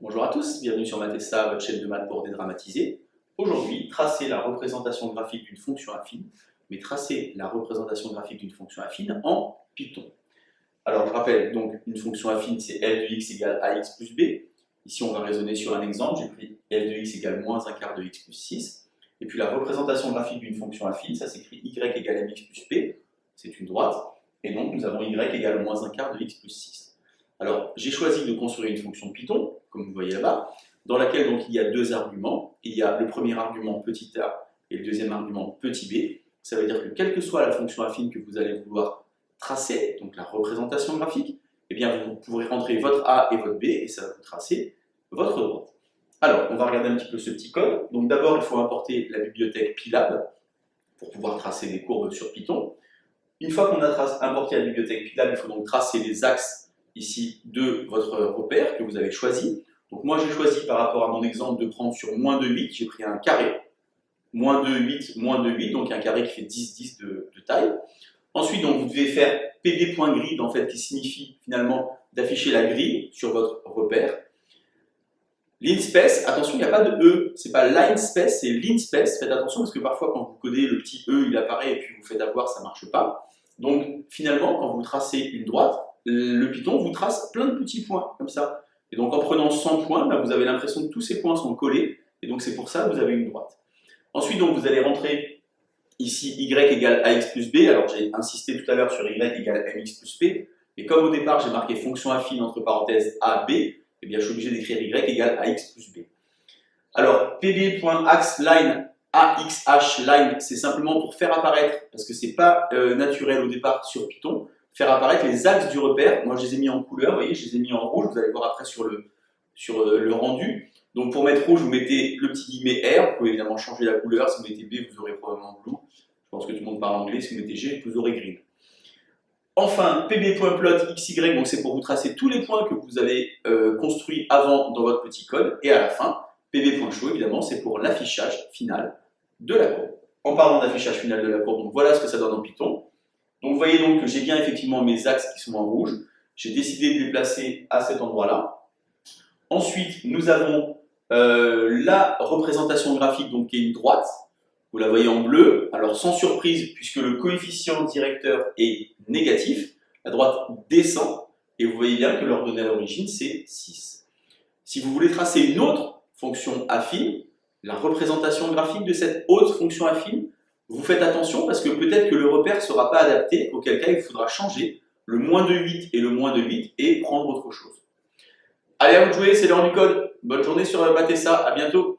Bonjour à tous, bienvenue sur Mathessa, votre chaîne de maths pour dédramatiser. Aujourd'hui, tracer la représentation graphique d'une fonction affine, mais tracer la représentation graphique d'une fonction affine en Python. Alors je rappelle, donc une fonction affine c'est f de x égale ax plus b. Ici on va raisonner sur un exemple, j'ai pris f de x égale moins un quart de x plus 6. Et puis la représentation graphique d'une fonction affine, ça s'écrit y égale mx plus p, c'est une droite. Et donc nous avons y égale moins un quart de x plus 6. Alors, j'ai choisi de construire une fonction Python, comme vous voyez là-bas, dans laquelle donc, il y a deux arguments. Il y a le premier argument petit a et le deuxième argument petit b. Ça veut dire que quelle que soit la fonction affine que vous allez vouloir tracer, donc la représentation graphique, eh bien vous pourrez rentrer votre a et votre b et ça va vous tracer votre droite. Alors, on va regarder un petit peu ce petit code. Donc d'abord, il faut importer la bibliothèque Pylab pour pouvoir tracer des courbes sur Python. Une fois qu'on a importé la bibliothèque Pylab, il faut donc tracer les axes ici de votre repère que vous avez choisi. Donc moi j'ai choisi par rapport à mon exemple de prendre sur moins de 8, j'ai pris un carré, moins de 8, donc un carré qui fait 10, 10 de taille. Ensuite donc vous devez faire pb.grid en fait qui signifie finalement d'afficher la grille sur votre repère. Linspace, attention il n'y a pas de E, c'est pas linspace, c'est linspace, faites attention parce que parfois quand vous codez le petit E il apparaît et puis vous faites avoir, ça marche pas. Donc finalement quand vous tracez une droite, le Python vous trace plein de petits points, comme ça. Et donc en prenant 100 points, bah, vous avez l'impression que tous ces points sont collés, et donc c'est pour ça que vous avez une droite. Ensuite, donc, vous allez rentrer ici y égale ax plus b, alors j'ai insisté tout à l'heure sur y égale mx plus p, et comme au départ j'ai marqué fonction affine entre parenthèses a, b, eh bien je suis obligé d'écrire y égale ax plus b. Alors pb.axLine, axh line, c'est simplement pour faire apparaître, parce que c'est pas naturel au départ sur Python, faire apparaître les axes du repère. Moi je les ai mis en couleur, vous voyez, je les ai mis en rouge, vous allez voir après sur le rendu. Donc pour mettre rouge, vous mettez le petit guillemet R, vous pouvez évidemment changer la couleur, si vous mettez B, vous aurez probablement blue. Je pense que tout le monde parle anglais, si vous mettez G, vous aurez green. Enfin, pb.plot xy, donc c'est pour vous tracer tous les points que vous avez construits avant dans votre petit code. Et à la fin, pb.show, évidemment, c'est pour l'affichage final de la courbe. En parlant d'affichage final de la courbe, donc voilà ce que ça donne en Python. Donc vous voyez donc que j'ai bien effectivement mes axes qui sont en rouge. J'ai décidé de les placer à cet endroit-là. Ensuite, nous avons la représentation graphique donc, qui est une droite. Vous la voyez en bleu. Alors sans surprise, puisque le coefficient directeur est négatif, la droite descend. Et vous voyez bien que l'ordonnée à l'origine, c'est 6. Si vous voulez tracer une autre fonction affine, la représentation graphique de cette autre fonction affine, vous faites attention parce que peut-être que le repère ne sera pas adapté, auquel cas il faudra changer le moins de 8 et le moins de 8 et prendre autre chose. Allez, à vous de jouer, c'est l'heure du code. Bonne journée sur Mathessa, à bientôt.